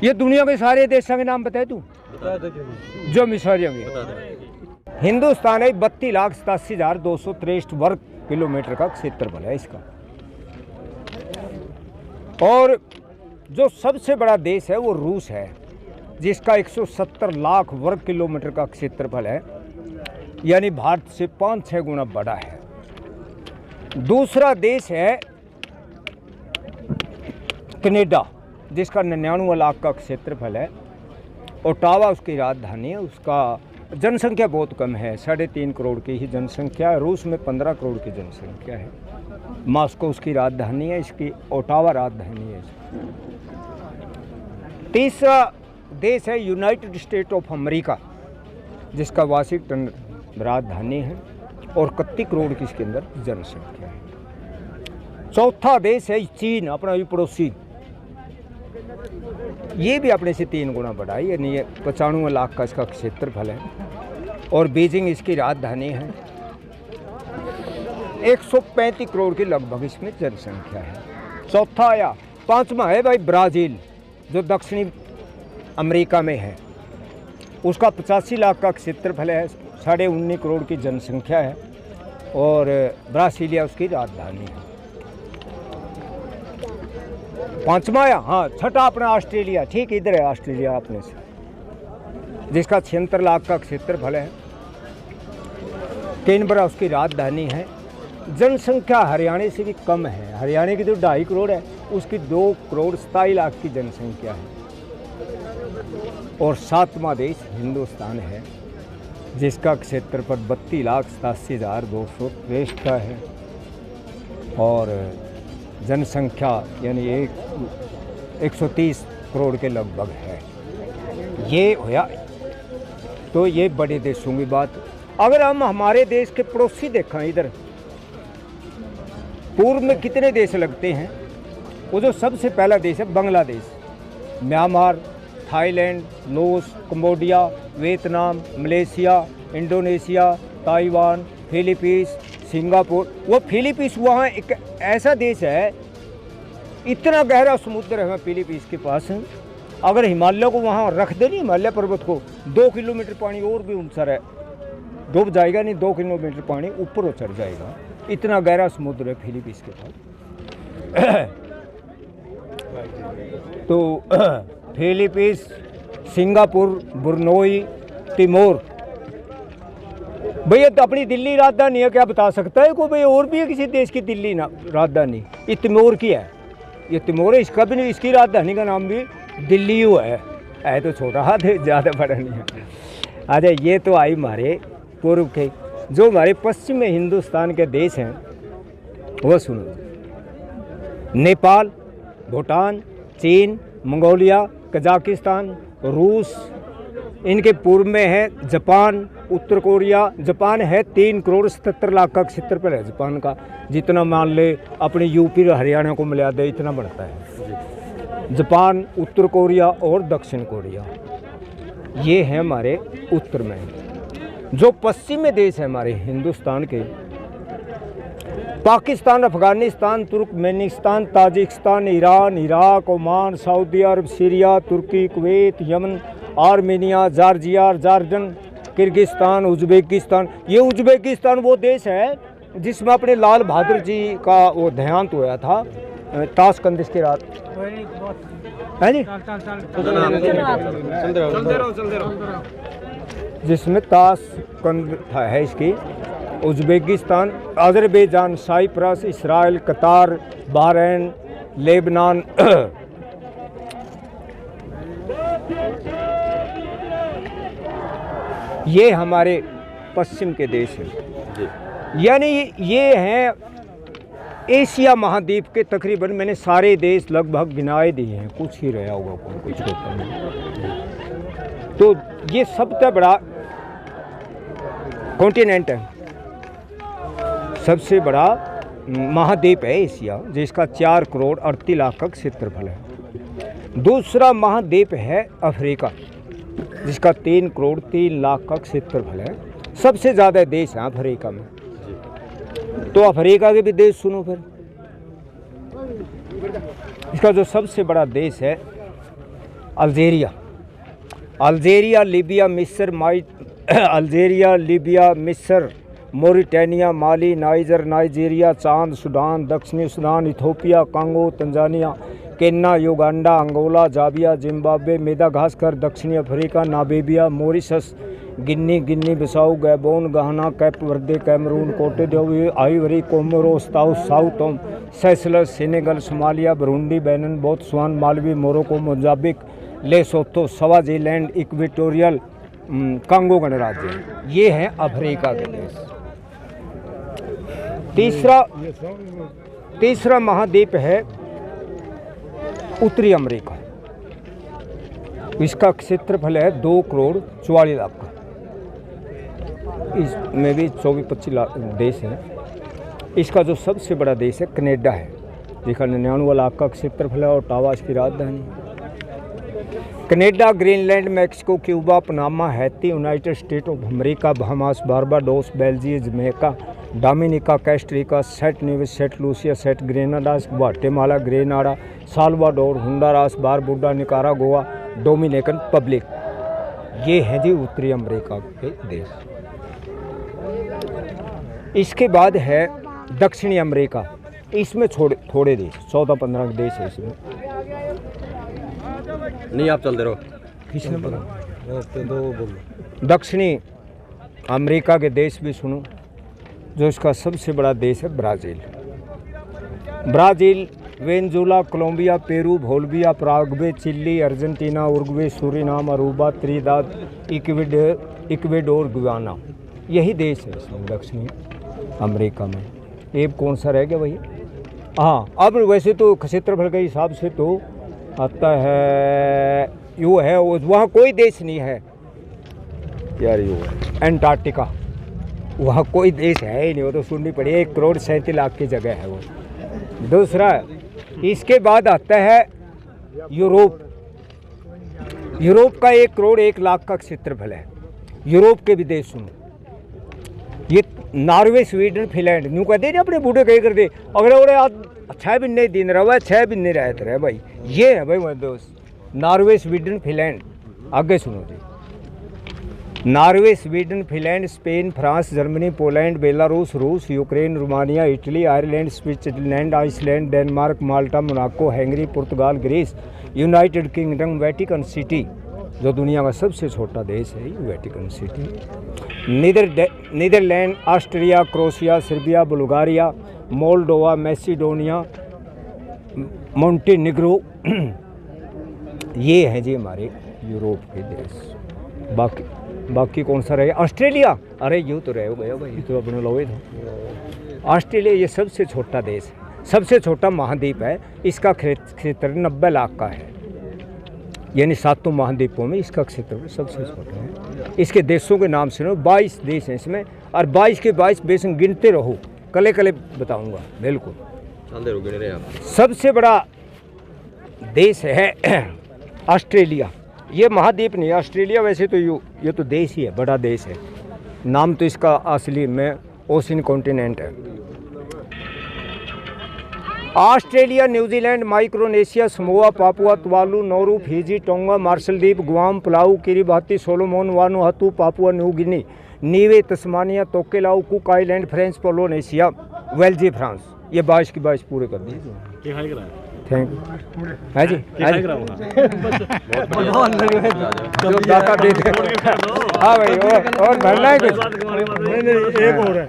ये दुनिया के सारे देशों के नाम बताए तू जो मिसाल हिंदुस्तान है 32,87,263 वर्ग किलोमीटर का क्षेत्रफल है इसका। और जो सबसे बड़ा देश है वो रूस है जिसका 170 लाख वर्ग किलोमीटर का क्षेत्रफल है, यानी भारत से 5-6 गुना बड़ा है। दूसरा देश है कनाडा जिसका 99 लाख का क्षेत्रफल है। ओटावा उसकी राजधानी है। उसका जनसंख्या बहुत कम है, 3.5 करोड़ की ही जनसंख्या है। रूस में 15 करोड़ की जनसंख्या है। मॉस्को उसकी राजधानी है, इसकी ओटावा राजधानी है। तीसरा देश है यूनाइटेड स्टेट ऑफ अमेरिका जिसका वाशिंगटन राजधानी है और 31 करोड़ की इसके अंदर जनसंख्या है। चौथा देश है चीन, अपना भी पड़ोसी, ये भी अपने से 3 गुना बड़ा है, यानी 95 लाख का इसका क्षेत्रफल है और बीजिंग इसकी राजधानी है। 135 करोड़ की लगभग इसमें जनसंख्या है। चौथा या पांचवा है भाई ब्राज़ील जो दक्षिणी अमेरिका में है। उसका 85 लाख का क्षेत्रफल है, 19.5 करोड़ की जनसंख्या है और ब्रासीलिया उसकी राजधानी है। पांचवा या हाँ छठा अपना ऑस्ट्रेलिया, ठीक इधर है ऑस्ट्रेलिया अपने से, जिसका 76 लाख का क्षेत्रफल है। कैनबरा उसकी राजधानी है। जनसंख्या हरियाणा से भी कम है, हरियाणा की जो 2.5 करोड़ है उसकी 2 करोड़ 27 लाख की जनसंख्या है। और 7वां देश हिंदुस्तान है जिसका क्षेत्रफल 32,87,263 का है और जनसंख्या यानी 130 करोड़ के लगभग है। ये होया तो ये बड़े देशों की बात। अगर हम हमारे देश के पड़ोसी देखें, इधर पूर्व में कितने देश लगते हैं, वो जो सबसे पहला देश है Bangladesh, Myanmar, Thailand, Laos, Cambodia, Vietnam, Malaysia, Indonesia, Taiwan, Philippines, Singapore. वो फिलीपींस वहाँ एक ऐसा देश है, इतना गहरा समुद्र है फिलीपींस के पास। अगर हिमालय को वहाँ रख दे, नहीं हिमालय पर्वत को 2 किलोमीटर पानी और भी ऊंचा है, डूब जाएगा नहीं, 2 किलोमीटर पानी ऊपर चढ़ जाएगा, इतना गहरा समुद्र है फिलीपींस के पास। तो फिलीपींस, सिंगापुर, ब्रुनई, तिमोर, भैया तो अपनी दिल्ली राजधानी है, क्या बता सकता है कोई भाई और भी है किसी देश की दिल्ली ना राजधानी? ये तिमोर की है, ये तिमोर है, इसका भी नहीं, इसकी राजधानी का नाम भी दिल्ली है तो छोटा हाथ है, ज़्यादा बड़ा नहीं है। अच्छा ये तो आई हमारे पूर्व के। जो हमारे पश्चिम में हिंदुस्तान के देश हैं वो सुनो, नेपाल, भूटान, चीन, मंगोलिया, कजाकिस्तान, रूस, इनके पूर्व में है जापान, उत्तर कोरिया। जापान है 3 करोड़ 77 लाख का क्षेत्रफल है जापान का, जितना मान ले अपने यूपी और हरियाणा को मिला दे इतना बढ़ता है जापान, उत्तर कोरिया और दक्षिण कोरिया। ये है हमारे उत्तर में। जो पश्चिम में देश है हमारे हिंदुस्तान के, Pakistan, Afghanistan, Turkmenistan, Tajikistan, Iran, Iraq, Oman, Saudi Arab, Syria, Turkey, Kuwait, Yemen, Armenia, Georgia, Jordan, Kyrgyzstan, Uzbekistan. ये उज्बेकिस्तान वो देश है जिसमें अपने लाल बहादुर जी का वो देहांत हुआ था ताशकंद के रात, है जी, जिसमें ताशकंद है इसकी। उज्बेकिस्तान, अजरबैजान, साइप्रस, इसराइल, कतार, बहरीन, लेबनान, ये हमारे पश्चिम के देश हैं। यानी ये हैं एशिया महाद्वीप के तकरीबन, मैंने सारे देश लगभग गिनाए दिए हैं, कुछ ही रहा होगा कुछ होता नहीं। तो ये सबसे बड़ा कॉन्टिनेंट है, सबसे बड़ा महाद्वीप है एशिया, जिसका 4 करोड़ 38 लाख का क्षेत्रफल है। दूसरा महाद्वीप है अफ्रीका जिसका 3 करोड़ 3 लाख का क्षेत्रफल है। सबसे ज़्यादा देश हैं अफ्रीका में। तो अफ्रीका के भी देश सुनो फिर। इसका जो सबसे बड़ा देश है अल्जीरिया, लीबिया, मिस्र, अल्जीरिया, लीबिया, मिस्र, मॉरिटानिया, माली, नाइजीरिया, चांद, सूडान, दक्षिणी Sudan, Ethiopia, Congo, Tanzania, Kenya, Uganda, Angola, Zambia, Zimbabwe, Madagascar, दक्षिणी Africa, Namibia, Mauritius, Guinea Bissau, Gabon, Ghana, Cape Verde, Cameroon, Cote d'Ivoire, Ivory, Comoros, Sao Tome, Seychelles, Senegal, Somalia, Burundi, Benin, Botswana, Malawi, Morocco, Mozambique, Lesotho, Swaziland, Equatorial Congo गणराज्य। ये है Africa के देश। तीसरा महाद्वीप है उत्तरी अमेरिका। इसका क्षेत्रफल है 2 करोड़ 44 लाख का। इसमें भी 24-25 लाख देश हैं। इसका जो सबसे बड़ा देश है कनाडा है, जिसका 99 लाख का क्षेत्रफल है और ओटावा इसकी राजधानी। Canada, Greenland, Mexico, Cuba, Panama, Haiti, United State of America, Bahamas, Barbados, Belgium, Jamaica, Dominica, Costa, Saint Nevis, Saint Lucia, Saint Grenadas, Guatemala, Grenada, Salvador, Honduras, Barbuda, Nicaragua, Dominican Public. ये हैं जी उत्तरी America के देश। इसके बाद है दक्षिणी America. इसमें थोड़े देश, 14-15 देश है इसमें। नहीं आप चलते रहो। किसने बोला? दक्षिणी अमेरिका के देश भी सुनो। जो इसका सबसे बड़ा देश है Brazil, Venezuela, Colombia, Peru, Bolivia, Paraguay, Chile, Argentina, Uruguay, Suriname, Aruba, Trinidad, Ecuador, Guyana. यही देश है इसमें दक्षिणी अमेरिका में। ये कौन सा रह गया भैया? हाँ, अब वैसे तो क्षेत्रफल के हिसाब से तो आता है यू है, वहाँ कोई देश नहीं है यार। यू है एंटार्क्टिका, वहाँ कोई देश है ही नहीं, वो तो सुननी पड़ी। 1 करोड़ 37 लाख की जगह है वो। दूसरा, इसके बाद आता है यूरोप। यूरोप का 1 करोड़ 1 लाख का क्षेत्रफल है। यूरोप के भी देश सुनो। ये नॉर्वे, स्वीडन, फिनलैंड, न्यू कहते हैं अपने बूढ़े कहीं करते, अगर वो 6 महीने दिन रहा 6 महीने रहते रहे भाई। ये है भाई मेरे दोस्त, नॉर्वे, स्वीडन, फिनलैंड। आगे सुनो जी। Norway, Sweden, Finland, Spain, France, Germany, Poland, Belarus, रूस, Ukraine, Romania, Italy, Ireland, Switzerland, Iceland, Denmark, Malta, Monaco, Hungary, पुर्तगाल, Greece, United Kingdom, Vatican City, जो दुनिया का सबसे छोटा देश है Vatican City, Netherland, Austria, Croatia, Serbia, Bulgaria, Moldova, Macedonia, Montenegro. ये हैं जी हमारे यूरोप के देश। बाकी कौन सा रहे? ऑस्ट्रेलिया। अरे यूँ तो रहे हो गया भाई, तो अपने लोगे थे। ऑस्ट्रेलिया ये सबसे छोटा देश है, सबसे छोटा महाद्वीप है। इसका क्षेत्र 90 लाख का है, यानी 7 महाद्वीपों में इसका क्षेत्र सबसे छोटा है। इसके देशों के नाम सुनो, 22 देश हैं इसमें, और 22 के 22 देश गिनते रहो, कले बताऊंगा बिल्कुल। सबसे बड़ा देश है ऑस्ट्रेलिया। ये महाद्वीप नहीं है ऑस्ट्रेलिया, वैसे तो ये तो देश ही है, बड़ा देश है। नाम तो इसका असली में ओशियन कॉन्टिनेंट है। Australia, New Zealand, Micronesia, Samoa, Papua, Tuvalu, Nauru, Fiji, Tonga, Marshall द्वीप, Guam, Palau, Kiribati, Solomon, Vanuatu, Papua New Guinea, Niue, Tasmania, Tokelau, Cook Island, French Polynesia, वेल्जी, फ्रांस। ये 22 की 22 पूरे कर दिए। Thank you. है जी, जो दाता दे दे। हाँ भाई, और भरना है कुछ? नहीं, एक और है।